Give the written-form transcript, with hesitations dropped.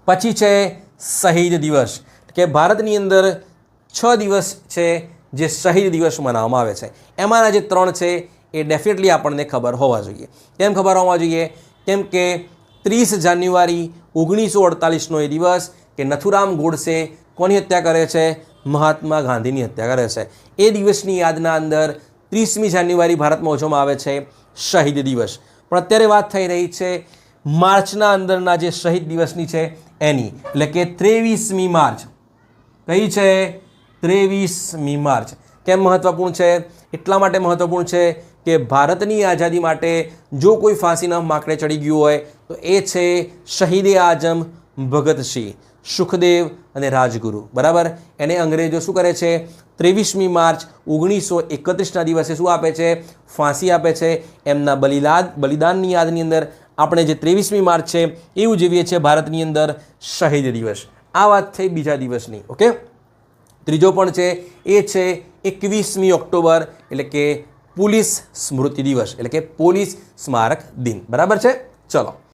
પછી છે શહીદ દિવસ કે ભારતની અંદર 6 દિવસ છે જે શહીદ દિવસ મનાવવામાં આવે છે. એમાંના જે 3 છે એ ડેફિનેટલી આપણને ખબર હોવા જોઈએ. કેમ ખબર હોવા જોઈએ? કેમ કે 30 જાન્યુઆરી 1948નો એ દિવસ કે નથુરામ ગોડસે કોની હત્યા કરે છે? મહાત્મા ગાંધીની હત્યા કરે છે. એ દિવસની યાદના અંદર 30મી જાન્યુઆરી ભારતમાં ઉજવવામાં આવે છે શહીદ દિવસ. પણ અત્યારે વાત થઈ રહી છે માર્ચના અંદરના જે શહીદ દિવસની છે એની, એટલે કે 23મી માર્ચ. કઈ છે? 23મી માર્ચ. કેમ મહત્વપૂર્ણ છે? એટલા માટે મહત્વપૂર્ણ છે કે ભારતની આઝાદી માટે જો કોઈ ફાંસીના માંકડે ચડી ગયું હોય તો એ છે શહીદ આઝમ ભગતસિંહ, સુખદેવ અને રાજગુરુ. બરાબર. એને અંગ્રેજો શું કરે છે? 23મી માર્ચ 1931ના દિવસે શું આપે છે? ફાંસી આપે છે. એમના બલિદાનની યાદની અંદર આપણે જે 23મી માર્ચ છે એ ઉજવીએ છીએ ભારતની અંદર શહીદ દિવસ. આ વાત થઈ બીજા દિવસની. ઓકે. ત્રીજો પણ છે એ છે 21મી ઓક્ટોબર, એટલે કે પોલીસ સ્મૃતિ દિવસ, એટલે કે પોલીસ સ્મારક દિન. બરાબર છે? ચલો.